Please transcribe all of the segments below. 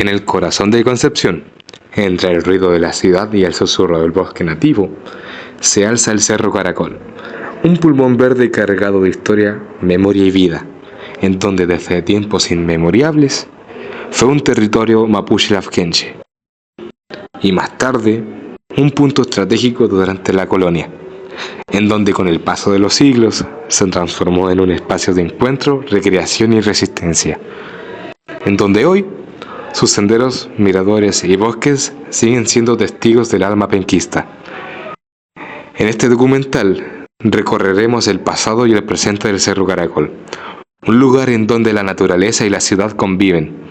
En el corazón de Concepción, entre el ruido de la ciudad y el susurro del bosque nativo, se alza el Cerro Caracol, un pulmón verde cargado de historia, memoria y vida, en donde desde tiempos inmemorables fue un territorio mapuche lafkenche y más tarde un punto estratégico durante la colonia, en donde con el paso de los siglos se transformó en un espacio de encuentro, recreación y resistencia, en donde hoy sus senderos, miradores y bosques siguen siendo testigos del alma penquista. En este documental recorreremos el pasado y el presente del Cerro Caracol, un lugar en donde la naturaleza y la ciudad conviven,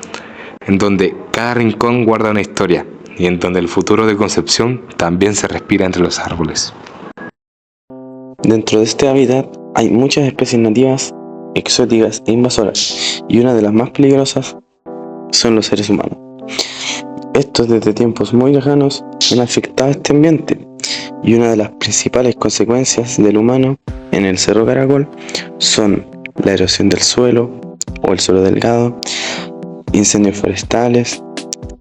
en donde cada rincón guarda una historia y en donde el futuro de Concepción también se respira entre los árboles. Dentro de este hábitat hay muchas especies nativas, exóticas e invasoras, y una de las más peligrosas son los seres humanos. Estos desde tiempos muy lejanos han afectado este ambiente, y una de las principales consecuencias del humano en el Cerro Caracol son la erosión del suelo o el suelo delgado, incendios forestales.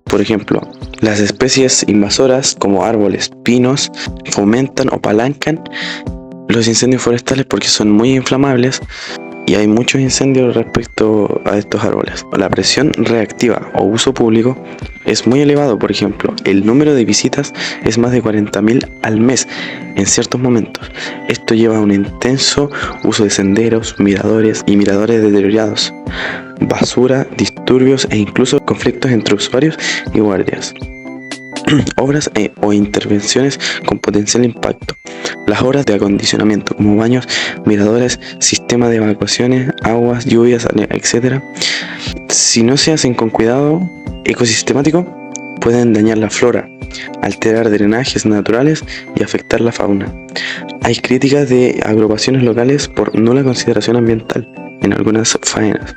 Por ejemplo, las especies invasoras como árboles, pinos, fomentan o palancan los incendios forestales porque son muy inflamables y hay muchos incendios respecto a estos árboles. La presión reactiva o uso público es muy elevado. Por ejemplo, el número de visitas es más de 40.000 al mes en ciertos momentos. Esto lleva a un intenso uso de senderos, miradores y miradores deteriorados, basura, disturbios e incluso conflictos entre usuarios y guardias. Obras o intervenciones con potencial impacto. Las obras de acondicionamiento como baños, miradores, sistema de evacuaciones, aguas, lluvias, etc. Si no se hacen con cuidado ecosistemático, pueden dañar la flora, alterar drenajes naturales y afectar la fauna. Hay críticas de agrupaciones locales por nula consideración ambiental en algunas faenas,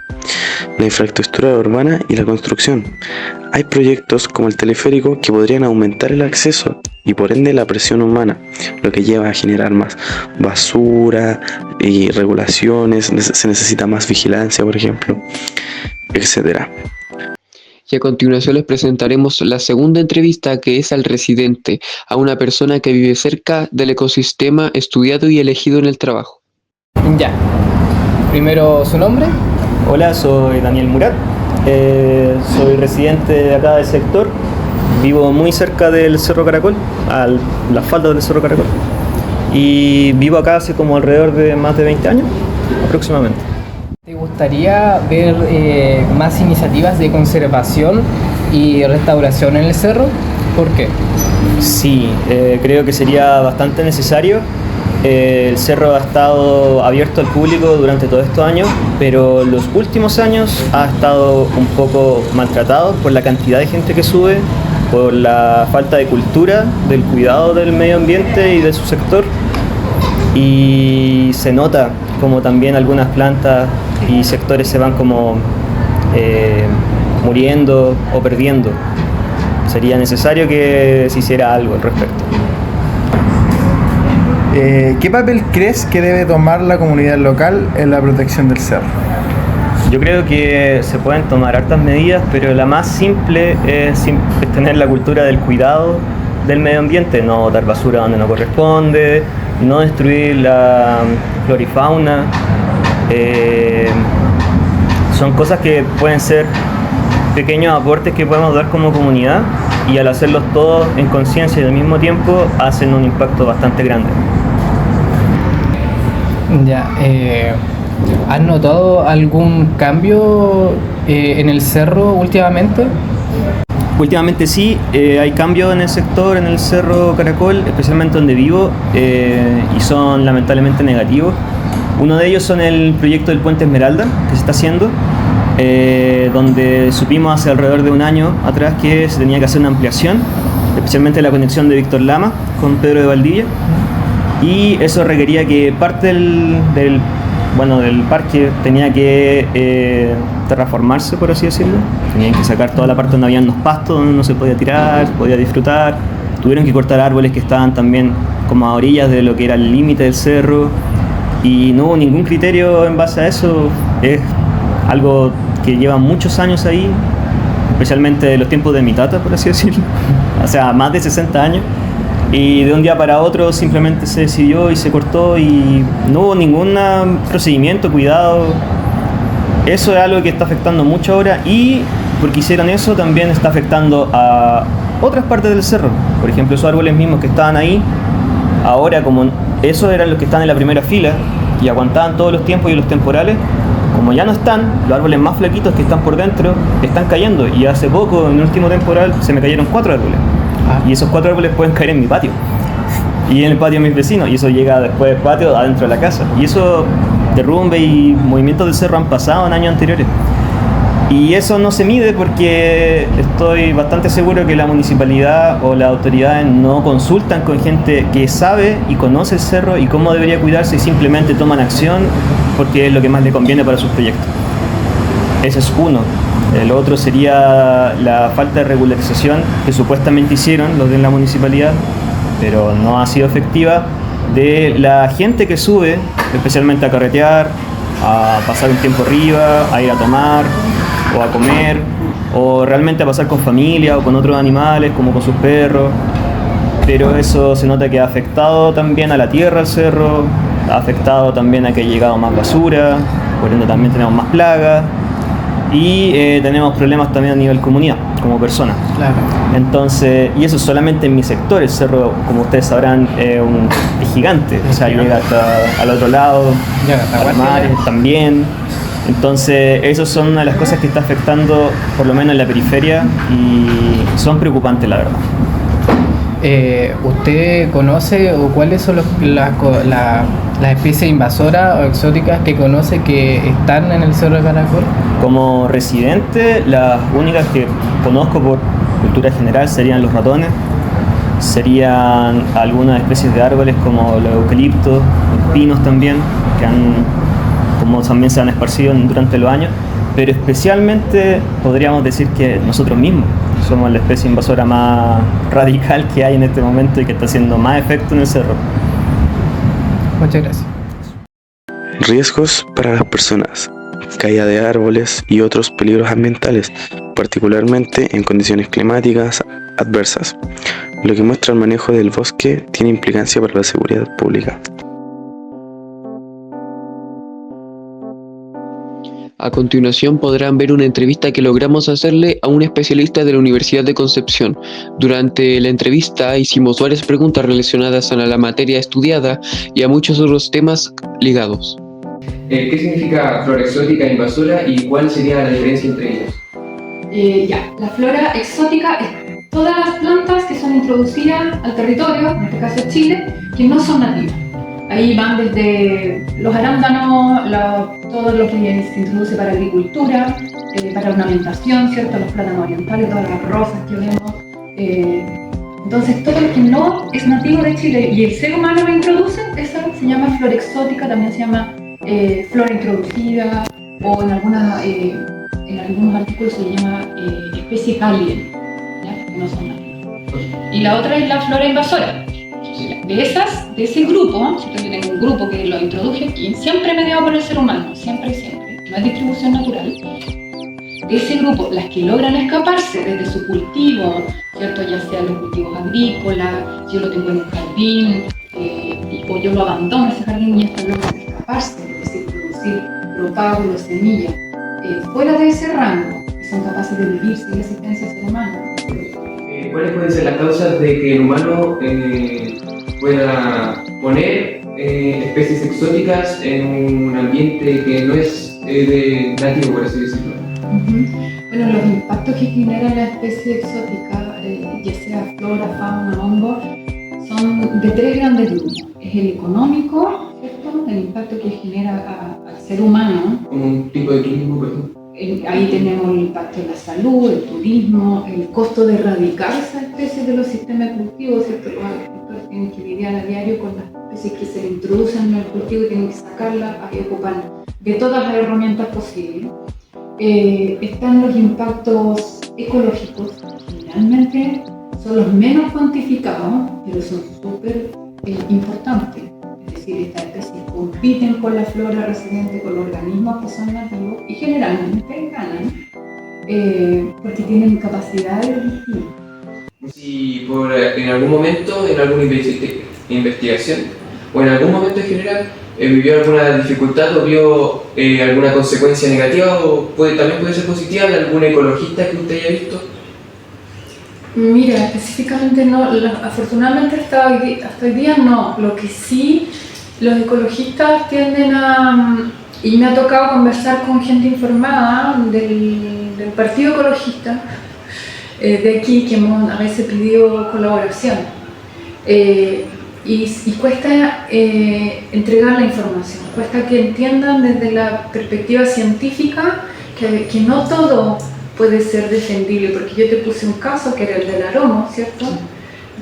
la infraestructura urbana y la construcción. Hay proyectos como el teleférico que podrían aumentar el acceso y por ende la presión humana, lo que lleva a generar más basura y regulaciones, se necesita más vigilancia, por ejemplo, etc. Y a continuación les presentaremos la segunda entrevista, que es al residente, a una persona que vive cerca del ecosistema estudiado y elegido en el trabajo. Ya, primero su nombre. Hola, soy Daniel Murat, soy residente de acá del sector, vivo muy cerca del Cerro Caracol, a las faldas del Cerro Caracol, y vivo acá hace como alrededor de más de 20 años aproximadamente. ¿Te gustaría ver más iniciativas de conservación y restauración en el cerro? ¿Por qué? Sí, creo que sería bastante necesario. El cerro ha estado abierto al público durante todos estos años, pero los últimos años ha estado un poco maltratado por la cantidad de gente que sube, por la falta de cultura, del cuidado del medio ambiente y de su sector. Y se nota como también algunas plantas y sectores se van como muriendo o perdiendo. Sería necesario que se hiciera algo al respecto. ¿Qué papel crees que debe tomar la comunidad local en la protección del cerro? Yo creo que se pueden tomar hartas medidas, pero la más simple es tener la cultura del cuidado del medio ambiente, no botar basura donde no corresponde, no destruir la flora y fauna. Son cosas que pueden ser pequeños aportes que podemos dar como comunidad, y al hacerlos todos en conciencia y al mismo tiempo hacen un impacto bastante grande. Ya, ¿has notado algún cambio en el cerro últimamente? Últimamente sí, hay cambios en el sector, en el Cerro Caracol, especialmente donde vivo, y son lamentablemente negativos. Uno de ellos son el proyecto del Puente Esmeralda, que se está haciendo, donde supimos hace alrededor de un año atrás que se tenía que hacer una ampliación, especialmente la conexión de Víctor Lama con Pedro de Valdivia, y eso requería que parte del parque tenía que terraformarse, por así decirlo. Tenían que sacar toda la parte donde habían los pastos, donde no se podía tirar, podía disfrutar. Tuvieron que cortar árboles que estaban también como a orillas de lo que era el límite del cerro, y no hubo ningún criterio en base a eso. Es algo que lleva muchos años ahí, especialmente de los tiempos de mi tata, por así decirlo, o sea, más de 60 años, y de un día para otro simplemente se decidió y se cortó y no hubo ningún procedimiento, cuidado. Eso es algo que está afectando mucho ahora, y porque hicieron eso también está afectando a otras partes del cerro. Por ejemplo, esos árboles mismos que estaban ahí, ahora como esos eran los que están en la primera fila y aguantaban todos los tiempos y los temporales, como ya no están, los árboles más flaquitos que están por dentro están cayendo, y hace poco, en el último temporal, se me cayeron 4 árboles. Y esos 4 árboles pueden caer en mi patio y en el patio de mis vecinos, y eso llega después del patio adentro de la casa, y eso, derrumbe y movimientos del cerro han pasado en años anteriores, y eso no se mide porque estoy bastante seguro que la municipalidad o las autoridades no consultan con gente que sabe y conoce el cerro y cómo debería cuidarse, y simplemente toman acción porque es lo que más le conviene para sus proyectos. Ese es uno. El otro sería la falta de regularización que supuestamente hicieron los de la municipalidad, pero no ha sido efectiva, de la gente que sube, especialmente a carretear, a pasar un tiempo arriba, a ir a tomar o a comer, o realmente a pasar con familia o con otros animales como con sus perros. Pero eso se nota que ha afectado también a la tierra, al cerro, ha afectado también a que ha llegado más basura, por ende también tenemos más plagas. Y tenemos problemas también a nivel comunidad, como personas. Claro. Entonces, y eso solamente en mi sector. El cerro, como ustedes sabrán, es gigante. O sea, llega hasta al otro lado, Llega hasta a los Guatemala. mares también. Entonces, esas son una de las cosas que está afectando, por lo menos en la periferia, y son preocupantes, la verdad. ¿Usted conoce o cuáles son las especies invasoras o exóticas que conoce que están en el Cerro de Caracol? Como residente, las únicas que conozco por cultura general serían los ratones, serían algunas especies de árboles como los eucaliptos, los pinos también, que como también se han esparcido durante los años, pero especialmente podríamos decir que nosotros mismos somos la especie invasora más radical que hay en este momento y que está haciendo más efecto en el cerro. Muchas gracias. Riesgos para las personas, caída de árboles y otros peligros ambientales, particularmente en condiciones climáticas adversas. Lo que muestra el manejo del bosque tiene implicancia para la seguridad pública. A continuación podrán ver una entrevista que logramos hacerle a un especialista de la Universidad de Concepción. Durante la entrevista hicimos varias preguntas relacionadas a la materia estudiada y a muchos otros temas ligados. ¿Qué significa flora exótica e invasora y cuál sería la diferencia entre ellas? La flora exótica es todas las plantas que son introducidas al territorio, en este caso Chile, que no son nativas. Ahí van desde los arándanos, todo lo que se introduce para agricultura, para ornamentación, ¿cierto? Los plátanos orientales, todas las rosas que vemos. Entonces, todo lo que no es nativo de Chile y el ser humano lo introduce, esa se llama flora exótica, también se llama flora introducida, o en algunos artículos se llama especies alien, ¿ya? Que no son nativas. Y la otra es la flora invasora. De ese grupo, yo tengo un grupo que lo introduje aquí, siempre mediado por el ser humano, siempre, no es distribución natural. De ese grupo, las que logran escaparse desde su cultivo, ¿cierto? Ya sea los cultivos agrícolas, yo lo tengo en un jardín, o yo lo abandono ese jardín y estas logran escaparse, es decir, producir propágulos, semillas, fuera de ese rango, y son capaces de vivir sin la existencia del ser humano. ¿Cuáles pueden ser las causas de que el humano pueda poner especies exóticas en un ambiente que no es nativo, por así decirlo? Bueno, los impactos que genera la especie exótica, ya sea flora, fauna, hongo, son de 3 grandes grupos. Es el económico, ¿cierto? El impacto que genera al ser humano. Como un tipo de turismo, por ejemplo. Ahí tenemos el impacto en la salud, el turismo, el costo de erradicar esas especies de los sistemas productivos, ¿cierto? Los agricultores tienen que lidiar a diario con las especies que se introducen en el cultivo y tienen que sacarlas, hay que ocupar de todas las herramientas posibles. Están los impactos ecológicos, generalmente son los menos cuantificados, pero son súper importantes. Es decir, estas especies compiten con la flora residente, con los organismos que son nativos y generalmente ganan. porque tienen capacidades distintas. Si en algún momento, en alguna investigación o en algún momento en general vivió alguna dificultad o vio alguna consecuencia negativa o también puede ser positiva de algún ecologista que usted haya visto. Mira, específicamente no, afortunadamente hasta hoy día no. Lo que sí, los ecologistas tienden y me ha tocado conversar con gente informada del Partido Ecologista de aquí, que hemos a veces pedido colaboración. Y cuesta entregar la información, cuesta que entiendan desde la perspectiva científica que no todo puede ser defendible, porque yo te puse un caso que era el del aroma, ¿cierto?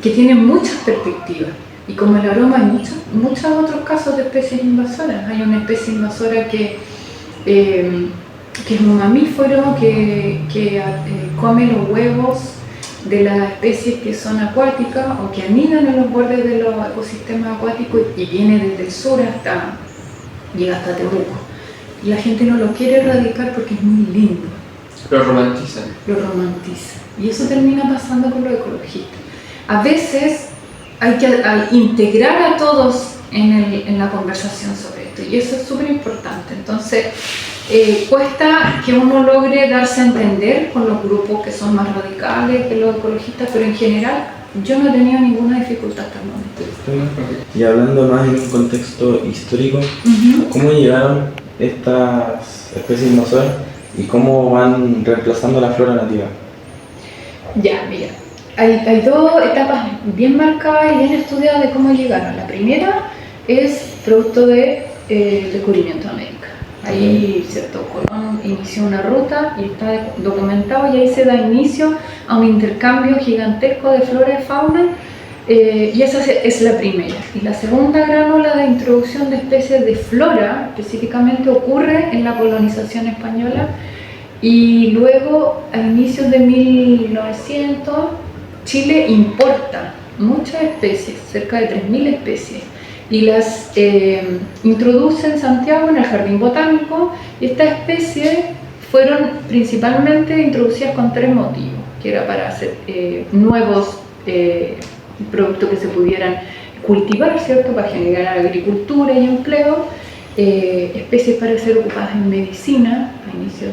Que tiene muchas perspectivas, y como el aroma hay muchos otros casos de especies invasoras. Hay una especie invasora que es un mamífero que come los huevos de las especies que son acuáticas o que anidan en los bordes de los ecosistemas acuáticos y viene desde el sur llega hasta Temuco. Y la gente no lo quiere erradicar porque es muy lindo. Lo romantizan. Lo romantizan. Y eso termina pasando con los ecologistas. A veces hay que integrar a todos en la conversación sobre esto, y eso es súper importante. Entonces, cuesta que uno logre darse a entender con los grupos que son más radicales que los ecologistas, pero en general yo no he tenido ninguna dificultad hasta el momento. Y hablando más en un contexto histórico, ¿cómo llegaron estas especies invasoras y cómo van reemplazando la flora nativa? Ya, mira, hay dos etapas bien marcadas y bien estudiadas de cómo llegaron. La primera es producto del descubrimiento de América. Ahí, cierto, Colón inició una ruta y está documentado, y ahí se da inicio a un intercambio gigantesco de flora y fauna, y esa es la primera. Y la segunda gran ola de introducción de especies de flora específicamente ocurre en la colonización española, y luego a inicios de 1900 Chile importa muchas especies, cerca de 3.000 especies, y las introduce en Santiago en el Jardín Botánico, y estas especies fueron principalmente introducidas con tres motivos, que era para hacer nuevos productos que se pudieran cultivar, ¿cierto?, para generar agricultura y empleo, especies para ser ocupadas en medicina. A inicios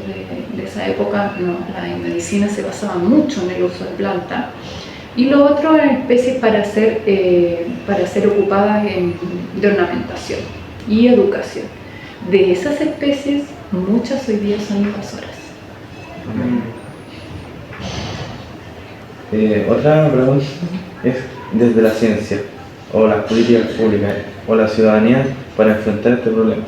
de esa época la medicina se basaba mucho en el uso de plantas. Y lo otro eran especies para ser ocupadas de ornamentación y educación. De esas especies, muchas hoy día son invasoras. Otra pregunta es desde la ciencia, o las políticas públicas, o la ciudadanía para enfrentar este problema.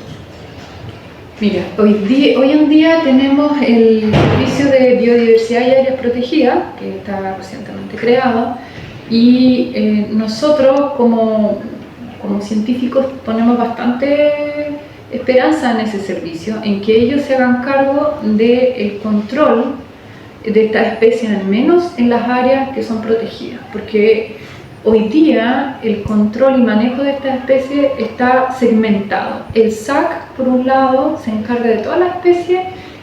Mira, hoy en día tenemos el Servicio de Biodiversidad y Áreas Protegidas, que está recientemente creado, y nosotros como científicos ponemos bastante esperanza en ese servicio, en que ellos se hagan cargo del control de estas especies, al menos en las áreas que son protegidas, porque hoy día el control y manejo de estas especies está segmentado. El SAC, por un lado, se encarga de todas las especies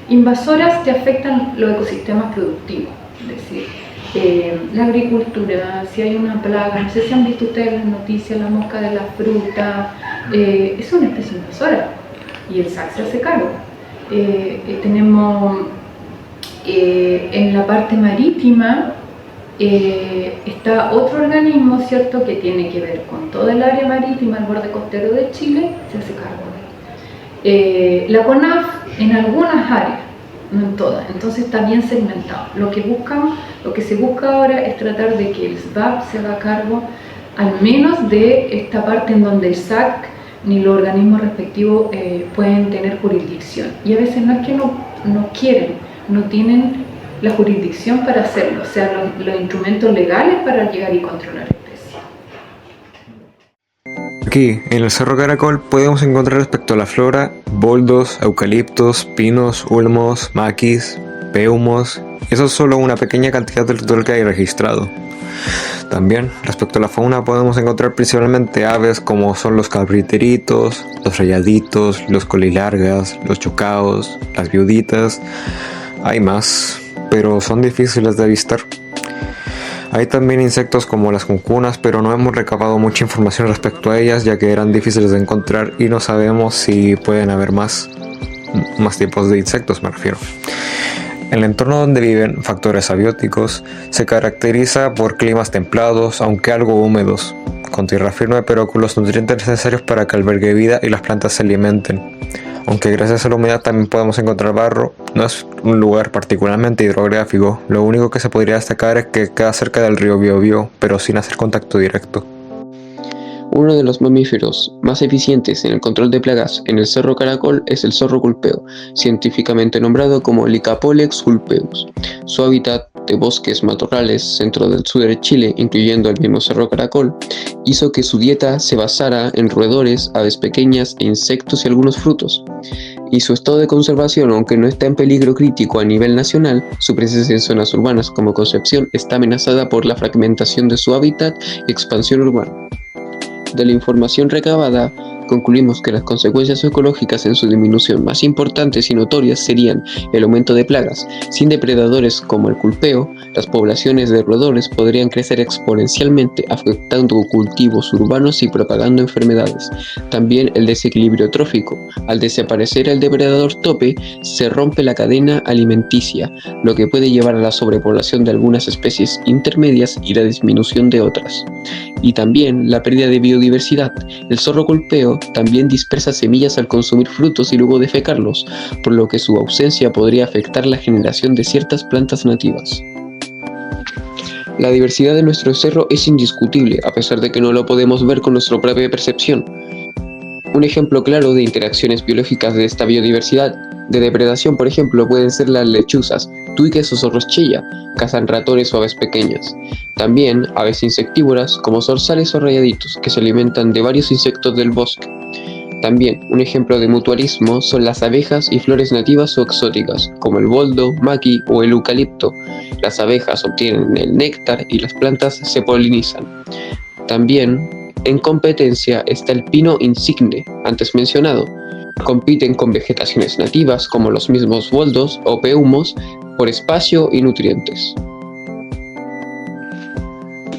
invasoras que afectan los ecosistemas productivos, es decir, la agricultura, si hay una plaga, no sé si han visto ustedes las noticias, la mosca de la fruta, es una especie invasora y el SAC se hace cargo. Tenemos en la parte marítima, está otro organismo, ¿cierto?, que tiene que ver con toda el área marítima, el borde costero de Chile, se hace cargo de él. La CONAF en algunas áreas, no en todas, entonces está bien segmentado. Lo que se busca ahora es tratar de que el SBAP se haga cargo al menos de esta parte en donde el SAC ni los organismos respectivos pueden tener jurisdicción. Y a veces no es que no quieren, no tienen la jurisdicción para hacerlo, o sea, los instrumentos legales para llegar y controlar especies. Aquí, en el Cerro Caracol, podemos encontrar respecto a la flora boldos, eucaliptos, pinos, ulmos, maquis, peumos. Eso es solo una pequeña cantidad del total que hay registrado. También, respecto a la fauna, podemos encontrar principalmente aves como son los cabriteritos, los rayaditos, los colilargas, los chocaos, las viuditas. Hay más, pero son difíciles de avistar. Hay también insectos como las cuncunas, pero no hemos recabado mucha información respecto a ellas, ya que eran difíciles de encontrar y no sabemos si pueden haber más tipos de insectos, me refiero. El entorno donde viven, factores abióticos, se caracteriza por climas templados, aunque algo húmedos, con tierra firme pero con los nutrientes necesarios para que albergue vida y las plantas se alimenten. Aunque gracias a la humedad también podemos encontrar barro, no es un lugar particularmente hidrográfico. Lo único que se podría destacar es que queda cerca del río Biobío, pero sin hacer contacto directo. Uno de los mamíferos más eficientes en el control de plagas en el Cerro Caracol es el zorro culpeo, científicamente nombrado como Lycapolex culpeus. Su hábitat de bosques matorrales centro del sur de Chile, incluyendo el mismo Cerro Caracol, hizo que su dieta se basara en roedores, aves pequeñas e insectos y algunos frutos. Y su estado de conservación, aunque no está en peligro crítico a nivel nacional, su presencia en zonas urbanas como Concepción está amenazada por la fragmentación de su hábitat y expansión urbana. De la información recabada, concluimos que las consecuencias ecológicas en su disminución más importantes y notorias serían el aumento de plagas. Sin depredadores como el culpeo, las poblaciones de roedores podrían crecer exponencialmente, afectando cultivos urbanos y propagando enfermedades. También el desequilibrio trófico. Al desaparecer el depredador tope, se rompe la cadena alimenticia, lo que puede llevar a la sobrepoblación de algunas especies intermedias y la disminución de otras. Y también la pérdida de biodiversidad. El zorro culpeo también dispersa semillas al consumir frutos y luego defecarlos, por lo que su ausencia podría afectar la generación de ciertas plantas nativas. La diversidad de nuestro cerro es indiscutible, a pesar de que no lo podemos ver con nuestra propia percepción. Un ejemplo claro de interacciones biológicas de esta biodiversidad de depredación, por ejemplo, pueden ser las lechuzas, tuiques o zorros chilla, cazan ratones o aves pequeñas. También aves insectívoras como zorzales o rayaditos, que se alimentan de varios insectos del bosque. También un ejemplo de mutualismo son las abejas y flores nativas o exóticas, como el boldo, maqui o el eucalipto. Las abejas obtienen el néctar y las plantas se polinizan. También en competencia está el pino insigne, antes mencionado. Compiten con vegetaciones nativas como los mismos boldos o peumos por espacio y nutrientes.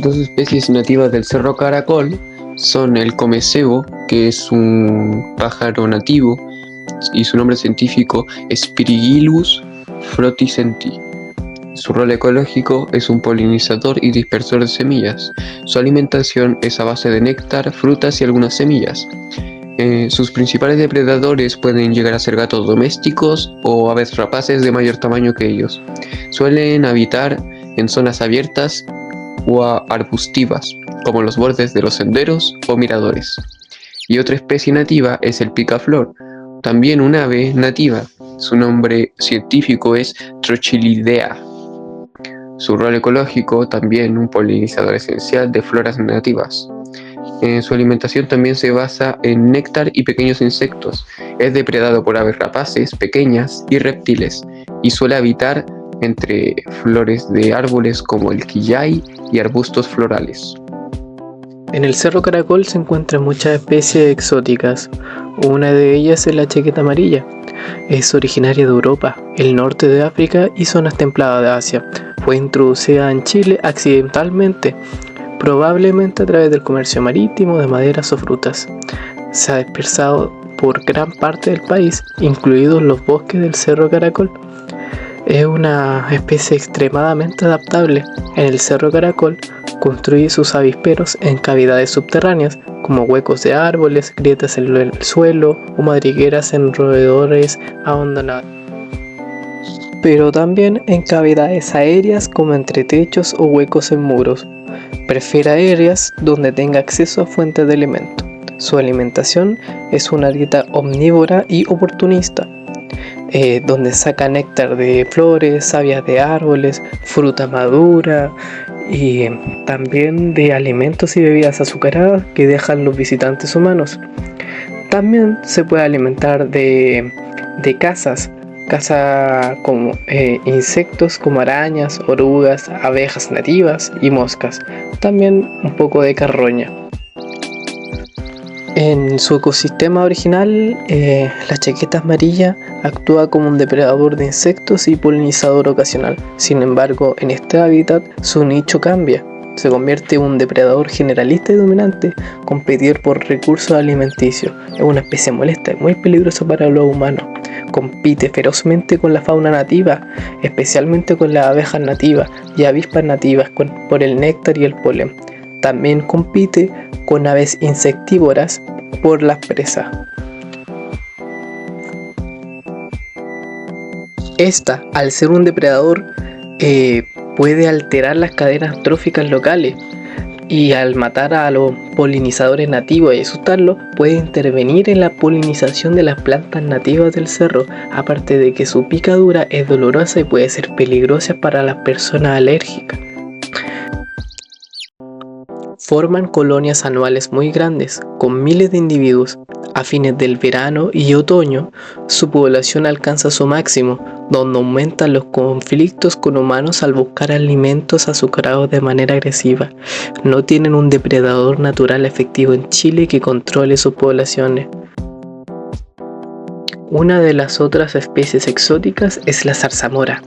Dos especies nativas del Cerro Caracol son el comecebo, que es un pájaro nativo, y su nombre científico es Spirigillus frotticenti. Su rol ecológico es un polinizador y dispersor de semillas. Su alimentación es a base de néctar, frutas y algunas semillas. Sus principales depredadores pueden llegar a ser gatos domésticos o aves rapaces de mayor tamaño que ellos. Suelen habitar en zonas abiertas o arbustivas, como los bordes de los senderos o miradores. Y otra especie nativa es el picaflor, también un ave nativa. Su nombre científico es Trochilidea. Su rol ecológico también un polinizador esencial de floras nativas. Su alimentación también se basa en néctar y pequeños insectos. Es depredado por aves rapaces, pequeñas y reptiles, y suele habitar entre flores de árboles como el quillay y arbustos florales. En el Cerro Caracol se encuentran muchas especies exóticas. Una de ellas es la chaqueta amarilla. Es originaria de Europa, el norte de África y zonas templadas de Asia. Fue introducida en Chile accidentalmente, probablemente a través del comercio marítimo de maderas o frutas. Se ha dispersado por gran parte del país, incluidos los bosques del Cerro Caracol. Es una especie extremadamente adaptable. En el Cerro Caracol construye sus avisperos en cavidades subterráneas, como huecos de árboles, grietas en el suelo o madrigueras en roedores abandonados. Pero también en cavidades aéreas como entre techos o huecos en muros. Prefiere aéreas donde tenga acceso a fuentes de alimento. Su alimentación es una dieta omnívora y oportunista, donde saca néctar de flores, savia de árboles, fruta madura y también de alimentos y bebidas azucaradas que dejan los visitantes humanos. También se puede alimentar de caza como insectos como arañas, orugas, abejas nativas y moscas, también un poco de carroña. En su ecosistema original, la chaqueta amarilla Actúa como un depredador de insectos y polinizador ocasional. Sin embargo, en este hábitat su nicho cambia. Se convierte en un depredador generalista y dominante, competidor por recursos alimenticios. Es una especie molesta y muy peligrosa para los humanos. Compite ferozmente con la fauna nativa, especialmente con las abejas nativas y avispas nativas por el néctar y el polen. También compite con aves insectívoras por las presas. Esta, al ser un depredador, puede alterar las cadenas tróficas locales y al matar a los polinizadores nativos y asustarlos, puede intervenir en la polinización de las plantas nativas del cerro, aparte de que su picadura es dolorosa y puede ser peligrosa para las personas alérgicas. Forman colonias anuales muy grandes, con miles de individuos. A fines del verano y otoño, su población alcanza su máximo, donde aumentan los conflictos con humanos al buscar alimentos azucarados de manera agresiva. No tienen un depredador natural efectivo en Chile que controle sus poblaciones. Una de las otras especies exóticas es la zarzamora,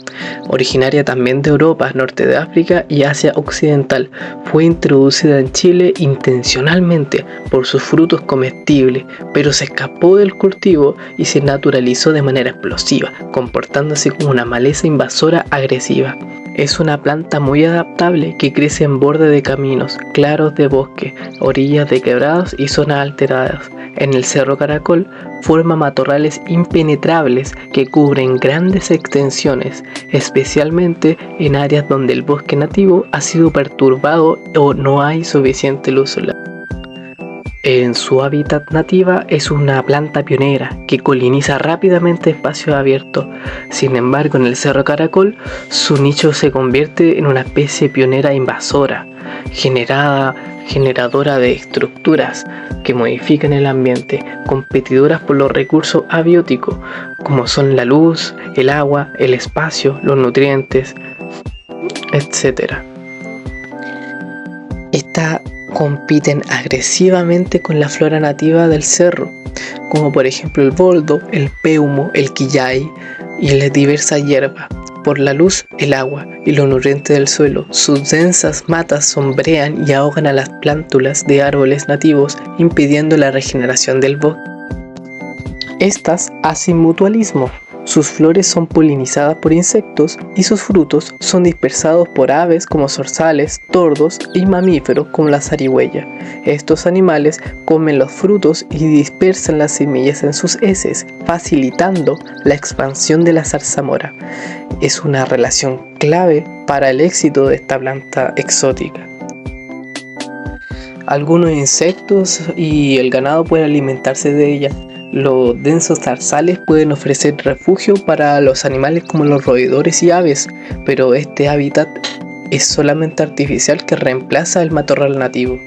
originaria también de Europa, norte de África y Asia occidental. Fue introducida en Chile intencionalmente por sus frutos comestibles, pero se escapó del cultivo y se naturalizó de manera explosiva, comportándose como una maleza invasora agresiva. Es una planta muy adaptable que crece en borde de caminos, claros de bosque, orillas de quebrados y zonas alteradas. En el Cerro Caracol forma matorrales impenetrables que cubren grandes extensiones, especialmente en áreas donde el bosque nativo ha sido perturbado o no hay suficiente luz solar. En su hábitat nativa es una planta pionera que coloniza rápidamente espacios abiertos. Sin embargo, en el Cerro Caracol, su nicho se convierte en una especie pionera invasora, generadora de estructuras que modifican el ambiente, competidoras por los recursos abióticos, como son la luz, el agua, el espacio, los nutrientes, etc. Estas compiten agresivamente con la flora nativa del cerro, como por ejemplo el boldo, el peumo, el quillay y las diversas hierbas. Por la luz, el agua y los nutrientes del suelo, sus densas matas sombrean y ahogan a las plántulas de árboles nativos, impidiendo la regeneración del bosque. Estas hacen mutualismo. Sus flores son polinizadas por insectos y sus frutos son dispersados por aves como zorzales, tordos y mamíferos como la zarigüeya. Estos animales comen los frutos y dispersan las semillas en sus heces, facilitando la expansión de la zarzamora. Es una relación clave para el éxito de esta planta exótica. Algunos insectos y el ganado pueden alimentarse de ella. Los densos zarzales pueden ofrecer refugio para los animales como los roedores y aves, pero este hábitat es solamente artificial que reemplaza el matorral nativo.